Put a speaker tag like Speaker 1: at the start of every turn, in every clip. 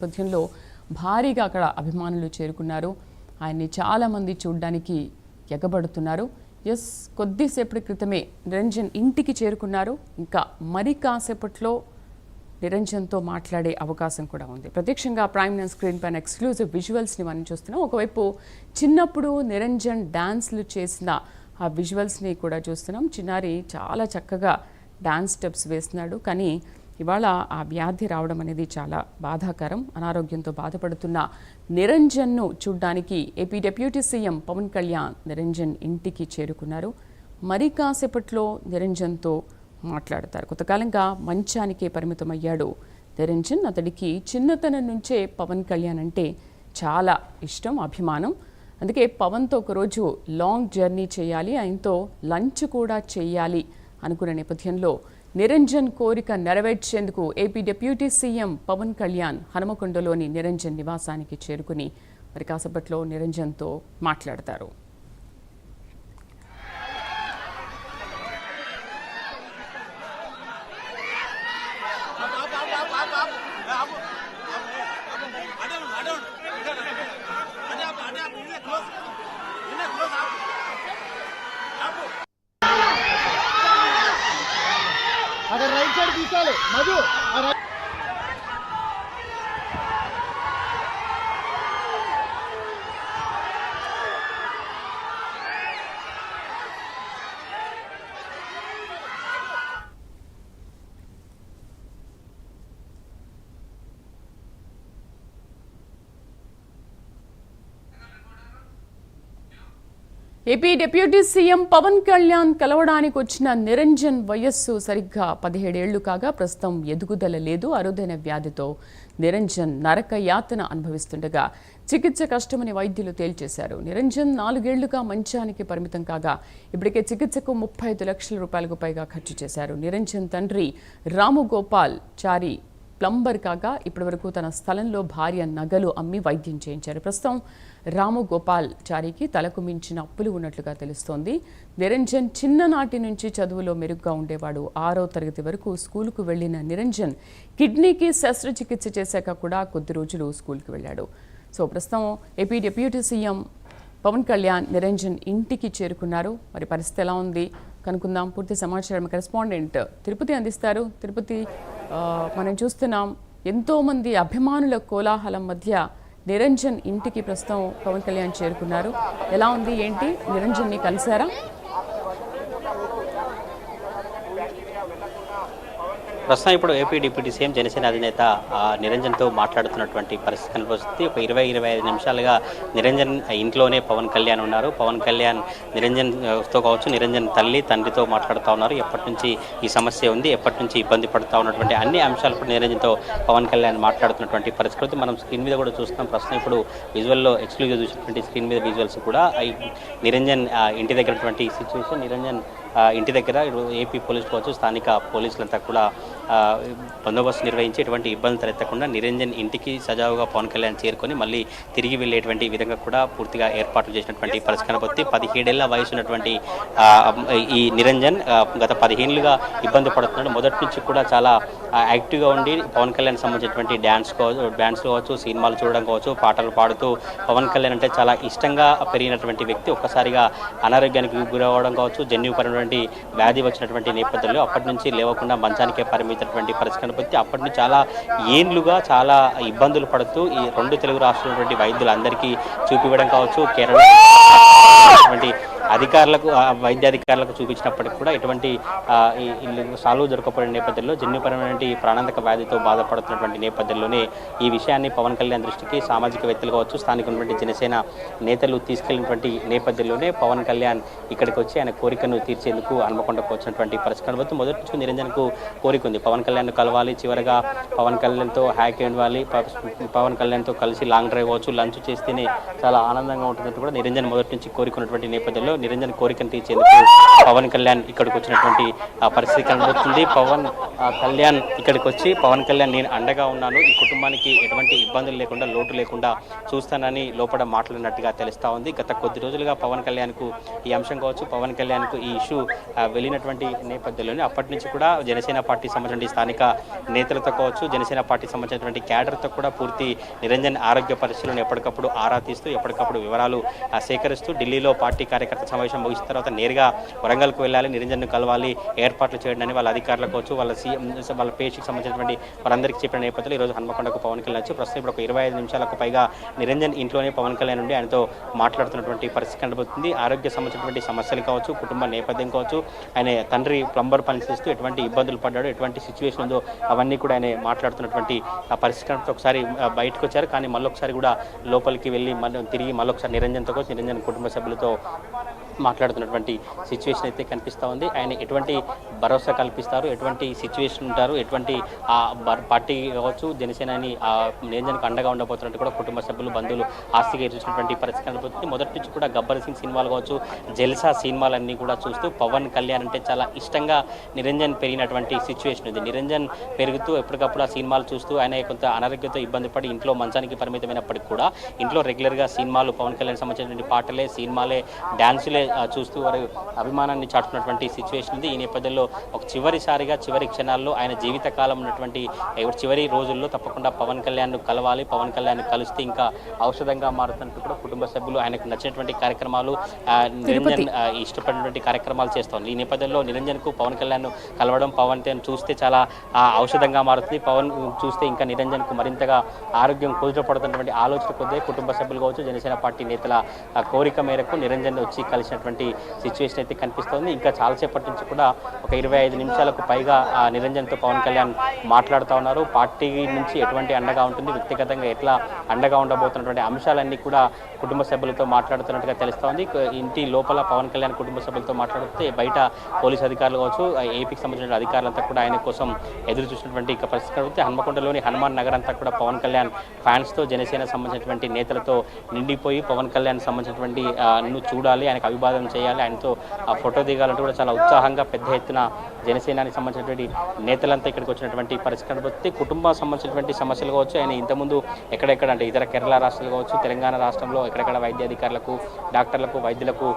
Speaker 1: నేపథ్యంలో భారీగా అక్కడ అభిమానులు చేరుకున్నారు. ఆయన్ని చాలామంది చూడడానికి ఎగబడుతున్నారు. కొద్దిసేపటి క్రితమే నిరంజన్ ఇంటికి చేరుకున్నారు. ఇంకా మరి కాసేపట్లో నిరంజన్తో మాట్లాడే అవకాశం కూడా ఉంది. ప్రత్యక్షంగా ప్రైమ్ నైన్ స్క్రీన్ పైన ఎక్స్క్లూజివ్ విజువల్స్ని మనం చూస్తున్నాం. ఒకవైపు చిన్నప్పుడు నిరంజన్ డాన్స్లు చేసిన ఆ విజువల్స్ని కూడా చూస్తున్నాం. చిన్నారి చాలా చక్కగా డాన్స్ స్టెప్స్ వేస్తున్నాడు. కానీ ఇవాళ ఆ వ్యాధి రావడం అనేది చాలా బాధాకరం. అనారోగ్యంతో బాధపడుతున్న నిరంజన్ను చూడ్డానికి AP deputy CM Pawan Kalyan Niranjan ఇంటికి చేరుకున్నారు. మరి కాసేపట్లో నిరంజన్తో మాట్లాడతారు. కొంతకాలంగా మంచానికే పరిమితమయ్యాడు నిరంజన్. అతడికి చిన్నతనం నుంచే పవన్ కళ్యాణ్ అంటే చాలా ఇష్టం, అభిమానం. అందుకే పవన్తో ఒకరోజు లాంగ్ జర్నీ చేయాలి, ఆయనతో లంచ్ కూడా చేయాలి అనుకున్న నేపథ్యంలో నిరంజన్ కోరిక నెరవేర్చేందుకు AP deputy CM Pawan Kalyan హనుమకొండలోని నిరంజన్ నివాసానికి చేరుకుని మరి కాసేపట్లో నిరంజన్తో మాట్లాడతారు.
Speaker 2: అక్కడ రైట్ సైడ్ తీసుకోవాలి Madhu.
Speaker 1: AP deputy CM Pawan Kalyan కలవడానికి వచ్చిన నిరంజన్ వయస్సు సరిగ్గా 17 ఏళ్లు కాగా ప్రస్తుతం ఎదుగుదల లేదు. అరుదైన వ్యాధితో నిరంజన్ నరక యాతన అనుభవిస్తుండగా చికిత్స కష్టమని వైద్యులు తేల్చేశారు. నిరంజన్ 4 ఏళ్లుగా మంచానికి పరిమితం కాగా ఇప్పటికే చికిత్సకు 35 లక్షల రూపాయలకు పైగా ఖర్చు చేశారు. నిరంజన్ తండ్రి రాముగోపాల్ చారి ప్లంబర్ కాగా ఇప్పటివరకు తన స్థలంలో భార్య నగలు అమ్మి వైద్యం చేయించారు. ప్రస్తుతం రాముగోపాల్ చారికి తలకు మించిన అప్పులు ఉన్నట్లుగా తెలుస్తోంది. నిరంజన్ చిన్ననాటి నుంచి చదువులో మెరుగ్గా ఉండేవాడు. 6వ తరగతి వరకు స్కూలుకు వెళ్లిన నిరంజన్ కిడ్నీకి శస్త్రచికిత్స చేశాక కూడా కొద్ది రోజులు స్కూల్కి వెళ్ళాడు. ప్రస్తుతం AP deputy CM Pawan Kalyan Niranjan ఇంటికి చేరుకున్నారు. మరి పరిస్థితి ఎలా ఉంది కనుక్కుందాం. పూర్తి సమాచారం కరెస్పాండెంట్ తిరుపతి అందిస్తారు. తిరుపతి, మనం చూస్తున్నాం ఎంతోమంది అభిమానుల కోలాహలం మధ్య నిరంజన్ ఇంటికి ప్రస్తుతం పవన్ కళ్యాణ్ చేరుకున్నారు. ఎలా ఉంది ఏంటి? నిరంజన్ని కలిశారా?
Speaker 3: ప్రస్తుతం ఇప్పుడు ఏపీ డిప్యూటీ సీఎం జనసేన అధినేత నిరంజన్తో మాట్లాడుతున్నటువంటి పరిస్థితి కనిపిస్తుంది. ఒక 20-25 నిమిషాలుగా నిరంజన్ ఇంట్లోనే పవన్ కళ్యాణ్ ఉన్నారు. పవన్ కళ్యాణ్ నిరంజన్తో కావచ్చు, నిరంజన్ తండ్రితో మాట్లాడుతూ ఉన్నారు. ఎప్పటి నుంచి ఈ సమస్య ఉంది, ఎప్పటి నుంచి ఇబ్బంది పడుతూ ఉన్నటువంటి అన్ని అంశాలపై నిరంజన్తో పవన్ కళ్యాణ్ మాట్లాడుతున్నటువంటి పరిస్థితి మనం స్క్రీన్ మీద కూడా చూస్తున్నాం. ప్రస్తుతం ఇప్పుడు విజువల్లో ఎక్స్క్లూజివ్ చూసినటువంటి స్క్రీన్ మీద విజువల్స్ కూడా నిరంజన్ ఇంటి దగ్గర సిచ్యువేషన్. నిరంజన్ ఇంటి దగ్గర ఏపీ పోలీసు కావచ్చు, స్థానిక పోలీసులంతా కూడా బందోబస్తు నిర్వహించి ఎటువంటి ఇబ్బందులు తలెత్తకుండా నిరంజన్ ఇంటికి సజావుగా పవన్ కళ్యాణ్ చేరుకొని మళ్ళీ తిరిగి వెళ్ళేటువంటి విధంగా కూడా పూర్తిగా ఏర్పాట్లు చేసినటువంటి పరిస్థితి కనబడుతుంది. 17 ఏళ్ల వయసు ఉన్నటువంటి ఈ నిరంజన్ గత 15 ఏళ్లుగా ఇబ్బంది పడుతున్నాడు. మొదటి నుంచి కూడా చాలా యాక్టివ్గా ఉండి పవన్ కళ్యాణ్ సంబంధించినటువంటి డ్యాన్స్ కావచ్చు, సినిమాలు చూడడం కావచ్చు, పాటలు పాడుతూ పవన్ కళ్యాణ్ అంటే చాలా ఇష్టంగా పెరిగినటువంటి వ్యక్తి. ఒక్కసారిగా అనారోగ్యానికి గురవడం కావచ్చు, జన్యుపరమైన వ్యాధి వచ్చినటువంటి నేపథ్యంలో అప్పటి నుంచి లేవకుండా మంచానికే పరిమితమైనటువంటి పరిస్థితి కనబడుతుంది. అప్పటి నుంచి చాలా ఏండ్లుగా చాలా ఇబ్బందులు పడుతూ ఈ 2 తెలుగు రాష్ట్రాల వైద్యులందరికీ చూపివ్వడం కావచ్చు, కేరళ అధికారులకు, వైద్యాధికారులకు చూపించినప్పటికీ కూడా ఎటువంటి సాల్వ్ దొరకపోయిన నేపథ్యంలో జన్యుపరమైన ప్రాణాంతక వ్యాధితో బాధపడుతున్నటువంటి నేపథ్యంలోనే ఈ విషయాన్ని పవన్ కళ్యాణ్ దృష్టికి సామాజికవేత్తలు కావచ్చు, స్థానికటువంటి జనసేన నేతలు తీసుకెళ్లినటువంటి నేపథ్యంలోనే పవన్ కళ్యాణ్ ఇక్కడికి వచ్చి ఆయన కోరికను తీర్చేందుకు హనుమకొండకు వచ్చినటువంటి పరిస్థితి కనబడుతూ మొదటి నుంచి నిరంజన్కు కోరిక ఉంది. పవన్ కళ్యాణ్ కలవాలి, చివరగా పవన్ కళ్యాణ్తో హ్యాక్ ఇవ్వాలి, పవన్ కళ్యాణ్తో కలిసి లాంగ్ డ్రైవ్ అవచ్చు, లంచ్ చేస్తేనే చాలా ఆనందంగా ఉంటున్నట్టు కూడా నిరంజన్ మొదటి నుంచి కోరుకున్నటువంటి నేపథ్యంలో నిరంజన్ కోరికను తీర్చేందుకు పవన్ కళ్యాణ్ ఇక్కడికి వచ్చినటువంటి పరిస్థితి కనబడుతుంది. పవన్ కళ్యాణ్ ఇక్కడికి వచ్చి పవన్ కళ్యాణ్ నేను అండగా ఉన్నాను, ఈ కుటుంబానికి ఎటువంటి ఇబ్బందులు లేకుండా లోటు లేకుండా చూస్తానని లోపల మాట్లాడినట్టుగా తెలుస్తా ఉంది. గత కొద్ది రోజులుగా పవన్ కళ్యాణ్కు ఈ అంశం కావచ్చు, పవన్ కళ్యాణ్కు ఈ ఇష్యూ వెళ్ళినటువంటి నేపథ్యంలోనే అప్పటి నుంచి కూడా జనసేన పార్టీ సంబంధించిన స్థానిక నేతలతో కావచ్చు, జనసేన పార్టీ సంబంధించినటువంటి క్యాడర్తో కూడా పూర్తి నిరంజన్ ఆరోగ్య పరిస్థితులను ఎప్పటికప్పుడు ఆరా తీస్తూ ఎప్పటికప్పుడు వివరాలు సేకరిస్తూ ఢిల్లీలో పార్టీ కార్యకర్త సమావేశం ముగిసిన తర్వాత నేరుగా వరంగల్కు వెళ్ళాలి, నిరంజన్ను కలవాలి, ఏర్పాట్లు చేయడానికి వాళ్ళ అధికారులకు కావచ్చు, వాళ్ళ సీఎం వాళ్ళ పేషికి సంబంధించినటువంటి వారందరికీ చెప్పిన నేపథ్యంలో ఈరోజు హన్మకొండకు పవన్ కళ్యాణ్ వచ్చి ప్రస్తుతం ఇప్పుడు ఒక 25 నిమిషాలకు పైగా నిరంజన్ ఇంట్లోనే పవన్ కళ్యాణ్ ఉండి ఆయనతో మాట్లాడుతున్నటువంటి పరిస్థితి కనబడుతుంది. ఆరోగ్య సంబంధించినటువంటి సమస్యలు కావచ్చు, కుటుంబ నేపథ్యం కావచ్చు, ఆయన తండ్రి ప్లంబర్ పనిచేస్తూ ఎటువంటి ఇబ్బందులు పడ్డాడు, ఎటువంటి సిచ్యువేషన్ ఉందో అవన్నీ కూడా ఆయన మాట్లాడుతున్నటువంటి పరిస్థితి కనబడుతుంది. ఒకసారి బయటకు వచ్చారు, కానీ మళ్ళొకసారి కూడా లోపలికి వెళ్ళి తిరిగి మళ్ళొకసారి నిరంజన్తో కావచ్చు, నిరంజన్ కుటుంబ సభ్యులతో మాట్లాడుతున్నటువంటి సిచ్యువేషన్ అయితే కనిపిస్తూ ఉంది. ఆయన ఎటువంటి భరోసా కల్పిస్తారు, ఎటువంటి సిచ్యువేషన్ ఉంటారు, ఎటువంటి పార్టీ కావచ్చు జనసేనని నిరంజన్కు అండగా ఉండబోతున్నట్టు కూడా కుటుంబ సభ్యులు బంధువులు ఆస్తిగా చూసినటువంటి పరిస్థితి కనబడుతుంది. మొదటి నుంచి కూడా గబ్బర్ సింగ్ సినిమాలు కావచ్చు, జల్సా సినిమాలన్నీ కూడా చూస్తూ పవన్ కళ్యాణ్ అంటే చాలా ఇష్టంగా నిరంజన్ పెరిగినటువంటి సిచ్యువేషన్ ఇది. నిరంజన్ పెరుగుతూ ఎప్పటికప్పుడు ఆ సినిమాలు చూస్తూ ఆయన కొంత అనారోగ్యంతో ఇబ్బంది పడి ఇంట్లో మంచానికి పరిమితమైనప్పటికీ కూడా ఇంట్లో రెగ్యులర్గా సినిమాలు పవన్ కళ్యాణ్ సంబంధించినటువంటి పాటలే, సినిమాలే, డ్యాన్సులే చూస్తూ వారి అభిమానాన్ని చాటుకున్నటువంటి సిచ్యువేషన్ ఉంది. ఈ నేపథ్యంలో ఒక చివరి క్షణాల్లో ఆయన జీవితకాలం ఉన్నటువంటి చివరి రోజుల్లో తప్పకుండా పవన్ కళ్యాణ్ కలవాలి, పవన్ కళ్యాణ్ కలిస్తే ఇంకా ఔషధంగా మారుతున్నట్టు కూడా కుటుంబ సభ్యులు ఆయనకు నచ్చినటువంటి కార్యక్రమాలు, నిరంజన్ ఇష్టపడినటువంటి కార్యక్రమాలు చేస్తాం. ఈ నేపథ్యంలో నిరంజన్కు పవన్ కళ్యాణ్ కలవడం, పవన్ చూస్తే చాలా ఔషధంగా మారుతుంది, పవన్ చూస్తే ఇంకా నిరంజన్కు మరింతగా ఆరోగ్యం కుదుటపడుతున్నటువంటి ఆలోచన కొద్దే కుటుంబ సభ్యులు కావచ్చు, జనసేన పార్టీ నేతల కోరిక మేరకు నిరంజన్ వచ్చి కలిసినటువంటి సిచ్యువేషన్ అయితే కనిపిస్తోంది. ఇంకా చాలాసేపటి నుంచి కూడా ఒక 25 నిమిషాలకు పైగా నిరంజన్తో పవన్ కళ్యాణ్ మాట్లాడుతూ ఉన్నారు. పార్టీ నుంచి ఎటువంటి అండగా ఉంటుంది, వ్యక్తిగతంగా ఎట్లా అండగా ఉండబోతున్నటువంటి అంశాలన్నీ కూడా కుటుంబ సభ్యులతో మాట్లాడుతున్నట్టుగా తెలుస్తోంది. ఇంటి లోపల పవన్ కళ్యాణ్ కుటుంబ సభ్యులతో మాట్లాడితే బయట పోలీసు అధికారులు కావచ్చు, ఏపీకి సంబంధించిన అధికారులంతా కూడా ఆయన కోసం ఎదురు చూసినటువంటి పరిస్థితి కనిపిస్తే హన్మకొండలోని హనుమాన్ నగర్ అంతా కూడా పవన్ కళ్యాణ్ ఫ్యాన్స్తో, జనసేన సంబంధించినటువంటి నేతలతో నిండిపోయి పవన్ కళ్యాణ్ సంబంధించినటువంటి చూడాలి, ఆయనకు అభివాదం చేయాలి, ఆయనతో ఫోటో దిగాలంటూ కూడా చాలా ఉత్సాహంగా పెద్ద ఎత్తున జనసేనానికి సంబంధించినటువంటి నేతలంతా ఇక్కడికి వచ్చినటువంటి పరిస్థితి కనబడుతుంది. కుటుంబం సంబంధించినటువంటి సమస్యలు కావచ్చు, ఆయన ఇంతకుముందు ఎక్కడెక్కడ అంటే ఇతర కేరళ రాష్ట్రాలు కావచ్చు, తెలంగాణ రాష్ట్రంలో ఎక్కడెక్కడ వైద్య అధికారులకు, డాక్టర్లకు, వైద్యులకు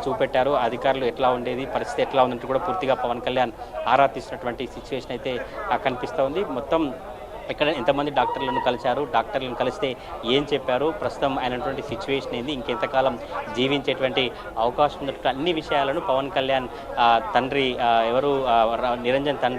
Speaker 3: చూపెట్టారు. అధికారులు ఎట్లా ఉండేది, పరిస్థితి ఎట్లా ఉందంటూ కూడా పూర్తిగా పవన్ కళ్యాణ్ ఆరా తీసినటువంటి సిచ్యువేషన్ అయితే కనిపిస్తూ ఉంది. మొత్తం ఇక్కడ ఎంతమంది డాక్టర్లను కలిశారు, డాక్టర్లను కలిస్తే ఏం చెప్పారు, ప్రస్తుతం అయినటువంటి సిచ్యువేషన్ ఏంది, ఇంకెంతకాలం జీవించేటువంటి అవకాశం ఉన్నట్టు అన్ని విషయాలను పవన్ కళ్యాణ్ తండ్రి నిరంజన్ తండ్రి